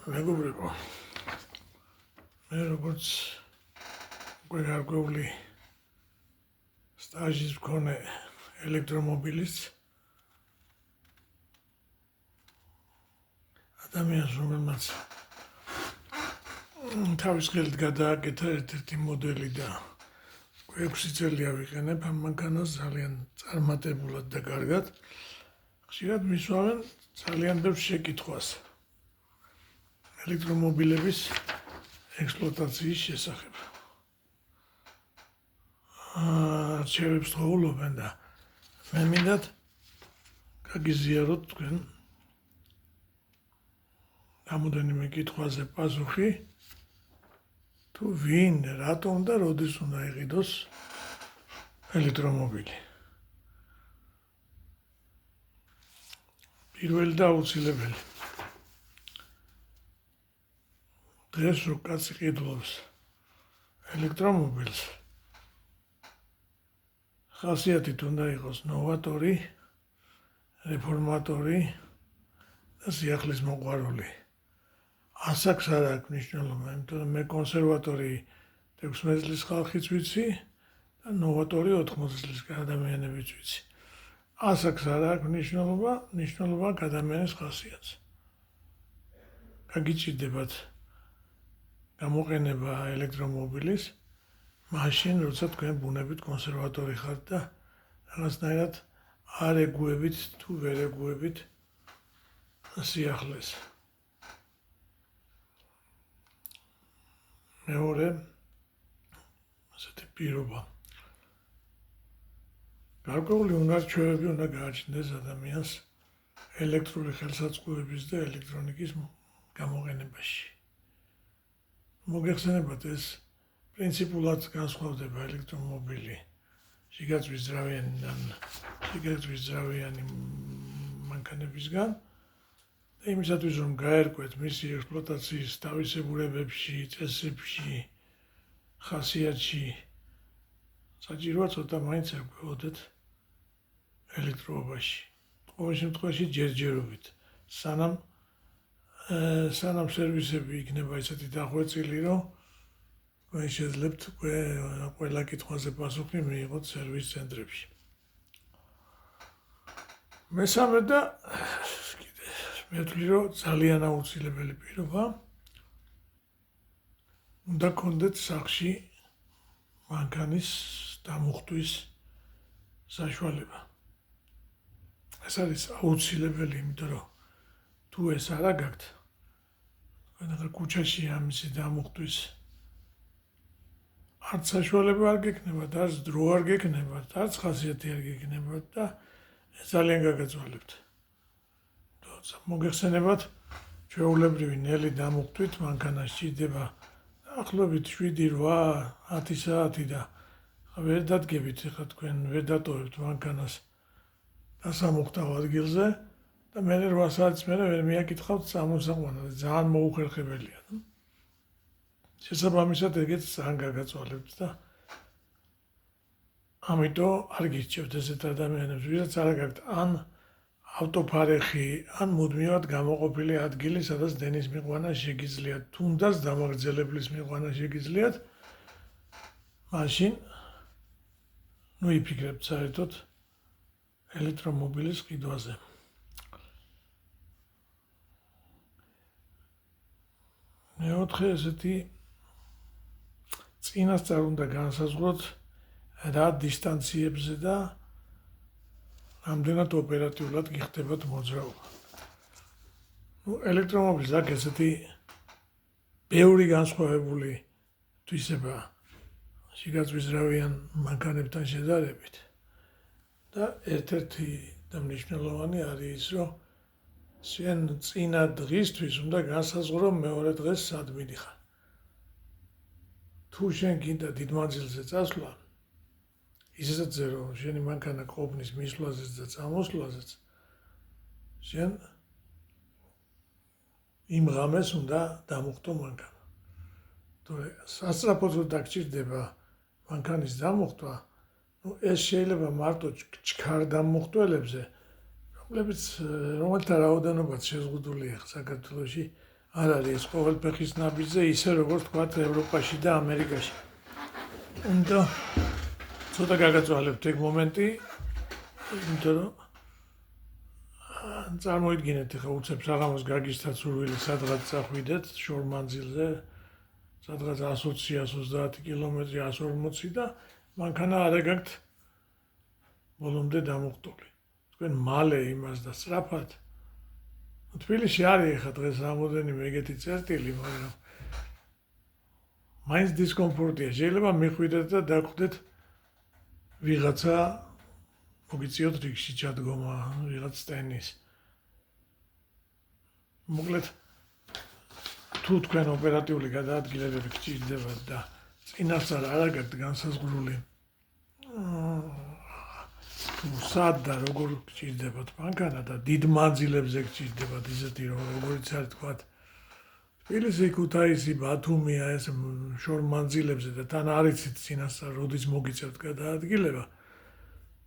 მეგობრებო, მე როგორც უკვე გარკვეული სტაჟის მქონე ელექტრომობილის ადამიანს, რომელმაც თავის ხელით გადააკეთა ერთ-ერთი მოდელი და 6 წელი ავიყენებ ამ მანქანას ძალიან წარმატებულად და კარგად. ხშირად მისვავენ ძალიან ბევრ შეკითხვას ელექტრომობილების ექსპლუატაციის შესახებ. არჩევებს თხოვლობენ და მე მინდათ გაგიზიაროთ თქვენ რამოდენიმე კითხვაზე პასუხი, თუ ვინ, რატომ და როდის უნდა იყიდოს ელექტრომობილი. პირველი და აუცილებელი. დღეს რო კაცი ყიდულობს ელექტრომობილს, ხასიათით უნდა იყოს ნოვატორი, რეფორმატორი და სიახლის მოყვარული. ასაკს არ აქვს მნიშვნელობა, იმიტომ რომ მე კონსერვატორი 16 წლის ხალხიც ვიცი და ნოვატორი 80 წლის ადამიანებიც ვიცი. ასაკს არ აქვს მნიშვნელობა, მნიშვნელობა აქვს ადამიანის ხასიათს. გაგიჭირდებათ გამოყენება ელექტრომობილის მაშინ, როცა თქვენ ბუნებით კონსერვატორი ხართ და რაღაცნაირად არ ეგუებით თუ ვერ ეგუებით სიახლეს. მეორე, ასეთი პირობა. გარკვეული უნარჩვევები უნდა გააჩნდეს ადამიანს ელექტრული ხელსაწყოების და ელექტრონიკის გამოყენებაში. მოგეხსენებათ, ეს პრინციპულად განსხვავდება ელექტრომობილი შიგაწვის ძრავიანიდან შიგაწვის ძრავიანი მანქანებისგან და იმისათვის, რომ გაერკვეთ მისი ექსპლუატაციის თავისებურებებში, წესებში, ხასიათში, საჭიროა ცოტა მაინც ერკვეოდეთ ელექტროობაში. ყოველ შემთხვევაში ჯერჯერობით, სანამ სერვისები იქნება ისეთი დახვეწილი, რომ თქვენ შეძლებთ ყველა კითხვაზე პასუხი მიიღოთ სერვის ცენტრებში. მესამე და მე ვთვლი, რომ ძალიან აუცილებელი პირობა, უნდა გქონდეთ სახლში მანქანის დამუხტვის საშუალება. ეს არის აუცილებელი, იმიტომ რომ თუ ეს არ აგაქვთ, თქვენ ახლა ქუჩაში ამისი დამუხტვის არც საშუალება არ გექნებათ, არც დრო არ გექნებათ, არც ხასიათი არ გექნებათ და ძალიან გაგაძვალებთ. მოგეხსენებათ, ჩვეულებრივი ნელი დამუხტვით მანქანა სჭირდება დაახლოებით 7-8 საათი და ვერ დადგებით, ხა თქვენ ვერ დატოვებთ მანქანას დასამუხტავ ადგილზე და მე 8 საათის მერე ვერ მიაკითხავთ სამოსაყვანად, ძალიან მოუხერხებელია. შესაბამისად, ეგეც ძალიან გაგაწვალებთ და ამიტომ არ გირჩევთ ესეთ ადამიანებს, ვისაც არ გაქვთ ან ავტოფარეხი, ან მუდმივად გამოყოფილი ადგილი, სადაც დენის მიყვანა შეგიძლიათ, თუნდაც დამაგრძელებლის მიყვანა შეგიძლიათ, მაშინ იფიქრებთ საერთოდ ელექტრომობილის ყიდვაზე. მეოთხე, ესეთი წინასწარ უნდა განსაზღვროთ რა დისტანციებზე და რამდენად ოპერატიულად გიხდებათ მოძრაობა. ელექტრომობილს აქვს ესეთი ბევრი განსხვავებული თვისება შიგაწვის ძრავიან მანქანებთან შედარებით და ერთ-ერთი და მნიშვნელოვანი არის ის, რომ შენ წინა დღისთვის უნდა განსაზღვრო მეორე დღეს სად მიდიხარ. თუ შენ გინდა დიდ მანძილზე წასვლა, ისედაც რომ შენი მანქანა ყოფნის მისვლაზეც და წამოსვლაზეც, შენ იმ ღამეს უნდა დამუხტო მანქანა. თორე სასწრაფოდ რომ დაგჭირდება მანქანის დამუხტვა, ეს შეიძლება მარტო ჩქარ დამუხტველებზე, რომელთა რაოდენობაც შეზღუდულია საქართველოში, არ არის ეს ყოველფეხის ნაბიჯზე ისე როგორც თქვათ ევროპაში და ამერიკაში. უნდა ცოტა გაგაწვალებთ ეგ მომენტი, იმიტომ რომ წარმოიდგინეთ ხა უცებ საღამოს გაგისთათ სურვილი სადღაც წახვიდეთ შორ მანძილზე, სადღაც 120-130 კილომეტრი, 140 და მანქანა არ აგაქვთ ბოლომდე დამუხტული. თქვენ მალე იმას და სწრაფად თბილისში არის ხა დღეს რამოდენიმე ეგეთი წერტილი, მაგრამ მაინც დისკომფორტია. შეიძლება მიხვიდეთ და დაგვხდეთ ვიღაცა მოგიწიოთ რიგში ჩადგომა, ვიღაც სტენის. მოკლედ თუ თქვენ ოპერატიული გადაადგილებები გჭირდებათ და წინასწარ არ აგაქვთ განსაზღვრული სად და როგორ გჭირდებათ მანქანა და დიდ მანძილებზე გჭირდებათ ისეთი რომ როგორიც არის თქვათ თბილისი, ქუთაისი, ბათუმი ეს შორ მანძილებზე და თან არ იცით წინასწარ როდის მოგიწევთ გადაადგილება,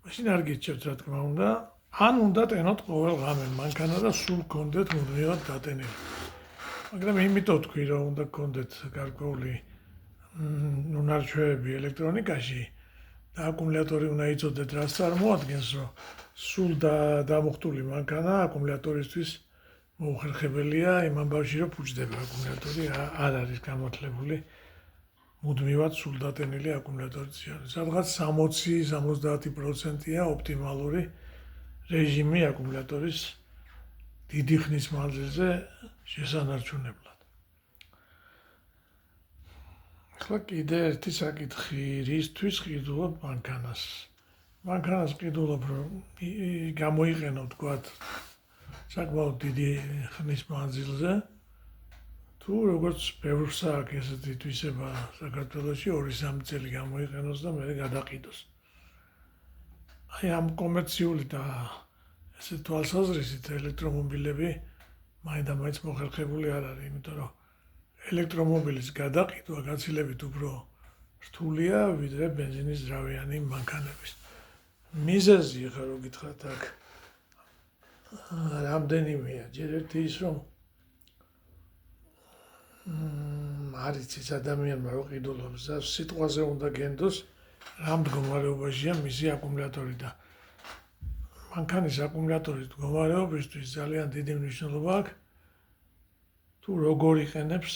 მაშინ არ გიჩვენთ რა თქმა უნდა, ან უნდა ტენოთ ყოველ ღამე მანქანა და სულ გქონდეთ მუდმივად დატენილი. მაგრამ იმიტომ თქვი რომ უნდა გქონდეთ გარკვეული უნარჩვევები ელექტრონიკაში და აკუმულატორი უნდა იცოდეთ რას წარმოადგენს, რომ სულ დამუხტული მანქანა აკუმულატორისთვის მოუხერხებელია იმ ამბავში რომ ფუჭდება აკუმულატორი, არ არის გამოთლებული მუდმივად სულ დატენილი აკუმულატორიც არის. სადღაც 60-70%-ია ოპტიმალური რეჟიმი აკუმულატორის დიდი ხნის მანძილზე შესანარჩუნებლად. ახლა კიდე ერთი საკითხი, რისთვის ყიდულობ მანქანას? მანქანას ყიდულობ, რომ გამოიყენო თქვათ საკმაოდ დიდი ხნის მანძილზე, თუ როგორც ბევრს აქვს ესეთი თვისება საქართველოში 2-3 წელი გამოიყენოს და მერე გადაყიდოს. აი ამ კომერციული და ესე თვალსაზრისით ელექტრომობილები მაინც მოხერხებული არ არის, იმიტომ რომ ელექტრომობილის გადაყიდვა გაცილებით უფრო რთულია ვიდრე ბენზინის ძრავიანი მანქანების. მიზეზი ხა რო გითხრათ აქ რამდენიმეა, ჯერ ერთი ის რომ არის ის ადამიანმა რო ყიდულობს და სიტყვაზე უნდა გენდოს რა მდგომარეობაშია მისი აკუმულატორი და მანქანის აკუმულატორის მდგომარეობისთვის ძალიან დიდი მნიშვნელობა აქვს თუ როგორ იყენებს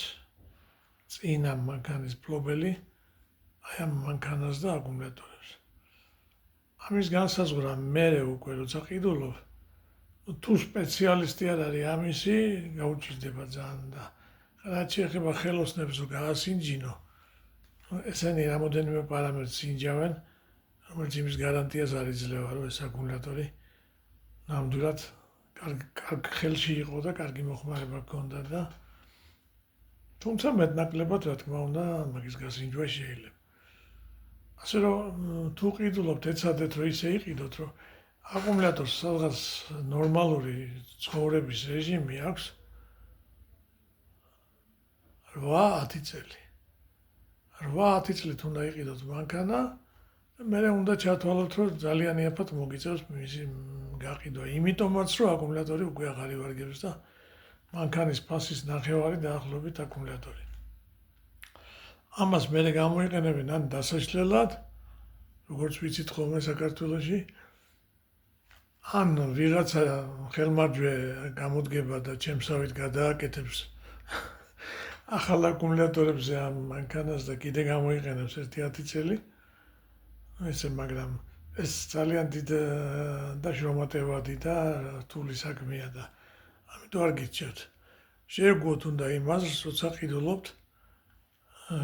წინა მანქანის მფლობელი აი ამ მანქანას და აკუმულატორებს. ამის განსაზღვრა მერე უკვე როცა ყიდულობ, თუ სპეციალისტი არ არის ამისი, გაუჭირდება ძალიან და რაც შეეხება ხელოსნებს რომ გაასინჯინო, ესენი რამოდენიმე პარამეტრს ინჯავენ, რომელიც იმის გარანტიას არ იძლევა, რომ ეს აკუმულატორი ნამდვილად კარგ ხელში იყო და კარგი მოხმარება ჰქონდა და თუმცა მეტნაკლებად რა თქმა უნდა მაგის გასინჯვა შეიძლება. ასე რომ თუ ყიდულობთ ეცადეთ რომ ისე იყიდოთ, რომ აკუმულატორს სადღაც ნორმალური ცხოვრების რეჟიმი აქვს 8-10 წელი. 8-10 წლით უნდა იყიდოთ მანქანა და მერე უნდა ჩათვალოთ, რომ ძალიან იაფად მოგიწევს მისი გაყიდვა. იმიტომაც რომ აკუმულატორი უკვე აღარ ივარგებს და მანქანის ფასის ნახევარი დაახლოებით აკუმულატორი. ამას მერე გამოიყენებენ ან დასაშლელად, როგორც ვიცით ხოლმე საქართველოში, ან ვიღაცა ხელმარჯვე გამოდგება და ჩემსავით გადააკეთებს ახალ აკუმულატორებზე ამ მანქანას და კიდე გამოიყენებს 1-10 წელი. ესე მაგრამ ეს ძალიან დიდ დაშრომატებადი და რთული საქმეა და ამიტომ არ გიჩვენთ. შეგუოთ უნდა იმას, როცა ყიდულობთ,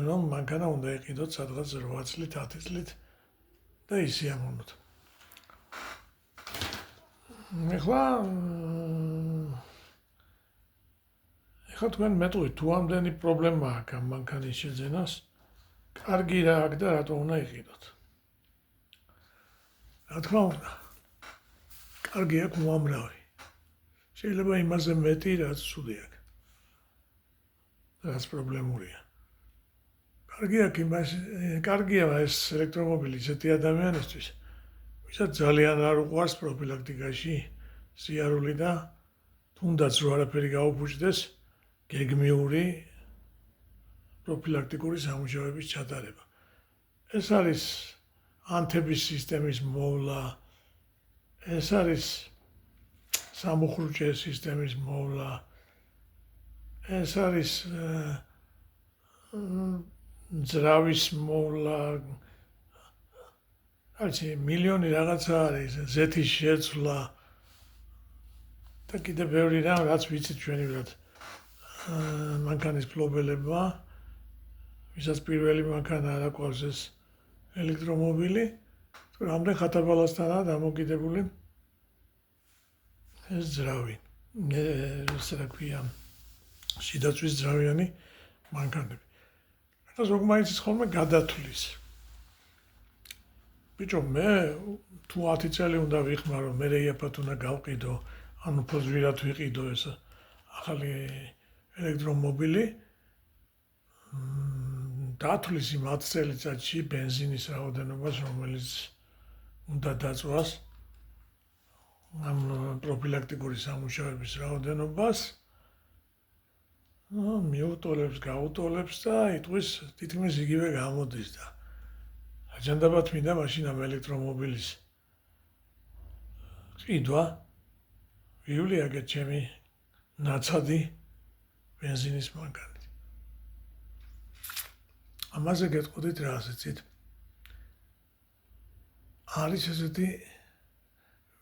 რომ მანქანა უნდა იყიდოთ სადღაც 8 წლით, 10 წლით და ისიამოვნოთ. ეხლა თქვენ მეტყვით, თუ ამდენი პრობლემა აქვს ამ მანქანის შეძენას, კარგი რა აქვს და რატო უნდა იყიდოთ? რა თქმა უნდა, კარგი აქვს უამრავი. შეიძლება იმაზე მეტი, რაც ცუდი აქვს. რაც პრობლემურია. კარგია ეს ელექტრომობილი ისეთი ადამიანისთვის, ვისაც ძალიან არ უყვარს პროფილაქტიკაში სიარული და თუნდაც რო არაფერი გაუფუჭდეს, გეგმიური პროფილაქტიკური სამუშაოების ჩატარება. ეს არის ანთების სისტემის მოვლა, ეს არის სამუხრუჭე სისტემის მოვლა, ეს არის ძრავის მოვლა, არჩი მილიონი რაღაცა არის, ზეთის შეცვლა და კიდევ ბევრი რამ, რაც ვიცით ჩვენი ბრად მანქანის ფლობელებმა, ვისაც პირველი მანქანა არ აკვავს ეს ელექტრომობილი, თუ რამდენ ხათაბალასთანაა დამოკიდებული ეს ძრავი, ეს რა ქვია, შიდაწვის ძრავიანი მანქანები. ახლა ზოგმა იცის ხოლმე გადათვლის. ბიჭო, მე თუ 10 წელი უნდა ვიხმარო, მე რეიაფად უნდა გავყიდო, ანუ ფოზვირად ვიყიდო ეს ახალი ელექტრომობილი, დათვლის იმ 10 წელიწადში ბენზინის რაოდენობას, რომელიც უნდა დაწვას, ამ პროფილაქტიკური სამუშაოების რაოდენობას, მიუტოლებს, გაუტოლებს და იტყვის თითქმის იგივე გამოდის და აჯანდაბად მინდა მაშინ ამ ელექტრომობილის ყიდვა, ვივლიაგეთ ჩემი ნაცადი ბენზინის მანქანით. ამაზე გეტყოდით რა ასეცით. არის ესეთი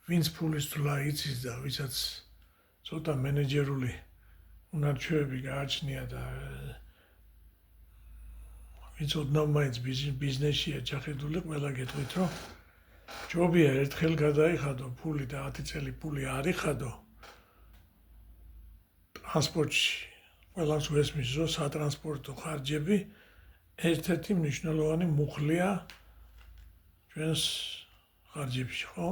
ვინც ფულის თვლა იცის და ვისაც ცოტა მენეჯერული უნარჩვევები გააჩნია და ვინც ოდნავ მაინც ბიზნესშია ჩახედული, ყველა გეტყვით, რომ ჯობია ერთხელ გადაიხადო ფული და 10 წელი ფული არ იხადო ტრანსპორტში, ყველას უესმის, რომ სატრანსპორტო ხარჯები ერთ-ერთი მნიშვნელოვანი მუხლია ჩვენს ხარჯებში, ხო?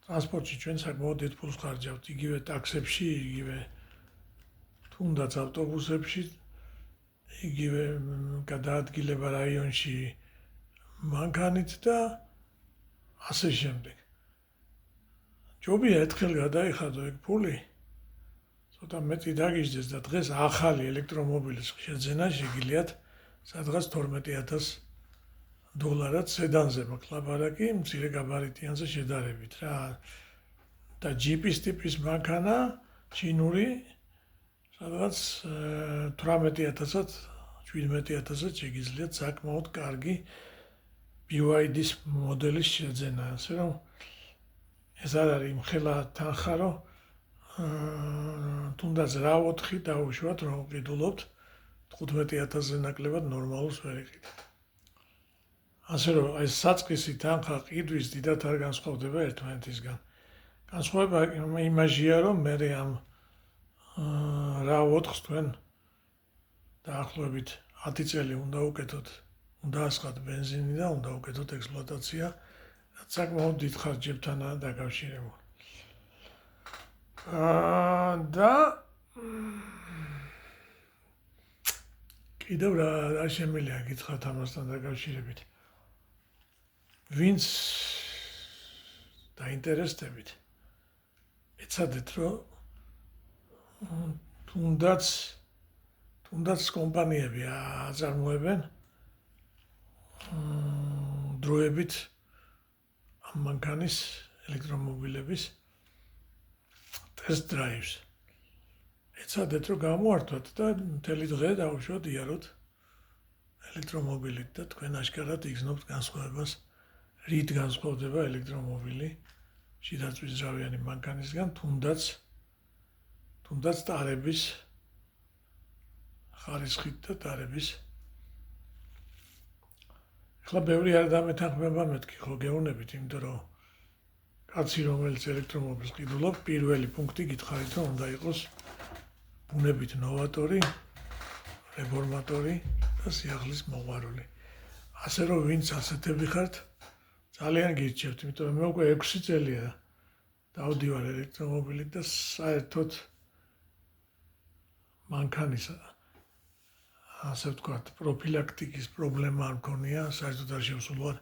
ტრანსპორტში ჩვენ საკმაოდ დიდ ფულს ხარჯავთ, იგივე ტაქსებში, იგივე თუნდაც ავტობუსებში, იგივე გადაადგილება რაიონში მანქანით და ასე შემდეგ. ჯობია ერთხელ გადაიხადო ეგ ფული, ცოტა მეტი დაგიждდეს და დღეს ახალი ელექტრომობილის შეძენა შეგიძლიათ სადღაც $12,000 სედანზე მაქვს ლაპარაკი, მცირე გაბარიტიანზე შედარებით რა. და ჯიპის ტიპის მანქანა, ჩინური, სადღაც 18,000-ად, 17,000-ად შეგიძლიათ საკმაოდ კარგი BYD-ის მოდელის შეძენა, ასე რომ ეს არ არის მხელა თანხა, რომ თუნდაც რა 4 დაუშვათ, რომ ვყიდულობთ 15,000-ზე ნაკლებად ნორმალურს ვერ იყიდეთ. ასე რომ ეს საწყისი თანხა ყიდვის დიდად არ განსხვავდება ერთმანეთისგან. განსხვავება იმაშია, რომ მე ამ რა 4-ს თქვენ დაახლოებით 10 წელი უნდა უკეთოთ, უნდა ასხათ ბენზინი და უნდა უკეთოთ ექსპლუატაცია, რაც საკმაოდ დიდ ხარჯებთანაა დაკავშირებული. და კიდევ რა შემიძლია გითხრათ ამასთან დაკავშირებით. ვინც დაინტერესდებით, ეცადეთ, რომ თუნდაც კომპანიები აწარმოებენ დროებით ამ მანქანის ელექტრომობილების ტესტ დრაივს. ეცადეთ, რომ გამოვართვათ და მთელი დღე დაუშვათ იაროთ ელექტრომობილით და თქვენ აშკარად იგრძნობთ განსხვავებას, რით განსხვავდება ელექტრომობილი შიდაწვის ძრავიანი მანქანისგან, თუნდაც ტარების ხარისხით და ტარების. ახლა ბევრი არ დამეთანხმება მეთქი, ხო გეუბნებით, იმიტომ რომ კაცი, რომელიც ელექტრომობილს ყიდულობს, პირველი პუნქტი გითხარით, რომ უნდა იყოს ბუნებით ნოვატორი, რეფორმატორი და სიახლის მოყვარული. ასე რომ ვინც ასეთები ხართ, ძალიან გირჩევთ, იმიტომ რომ მე უკვე 6 წელია დავდივარ ელექტრომობილით და საერთოდ მანქანის ასე ვთქვათ, პროფილაქტიკის პრობლემა არ მქონია, საერთოდ არ შევსულვარ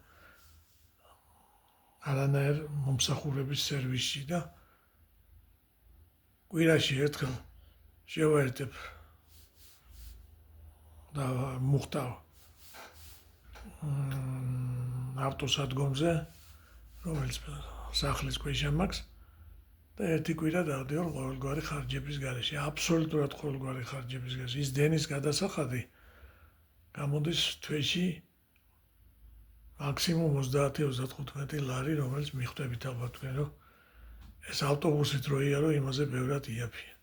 არანაირ მომსახურების სერვისში და კვირაში ერთხელ შევაერთებ და მუხტავ ავტოსადგომზე, რომელიც სახლის ქვეშ მაქვს და ერთი კვირა დავდივარ ყოველგვარი ხარჯების გარეშე, აბსოლუტურად ყოველგვარი ხარჯების გარეშე. ის დენის გადასახადი გამოდის თვეში მაქსიმუმ 30-35 ლარი, რომელიც მიხვდებით ალბათ თქვენ, რომ ეს ავტობუსით რო იარო, იმაზე ბევრად იაფია.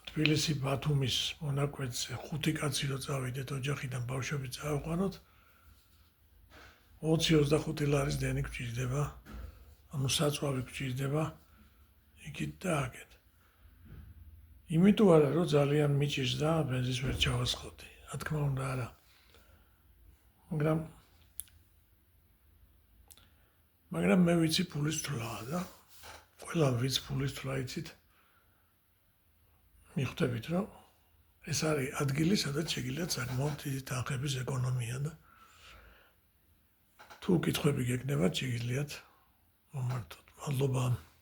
თბილისი ბათუმის მონაკვეთზე 5 კაცი რო წავიდეთ ოჯახიდან ბავშვები წავიყვანოთ, 20-25 ლარის დენი გვჭირდება, ანუ საწვავი გვჭირდება. იქით და აქეთ. იმიტომ არა, რომ ძალიან მიჭირს და ბენზინს ვერ ჩავასხავდი. რა თქმა უნდა, არა. მაგრამ მე ვიცი ფულის თვლაა და ყველა ვიც ფულის თვლა იცით. მიხვდებით, რომ ეს არის ადგილი, სადაც შეგიძლიათ საკმაოდ დიდი თანხების ეკონომია და თუ კითხვები გეკნებათ, შეგიძლიათ მომართოთ. მადლობა.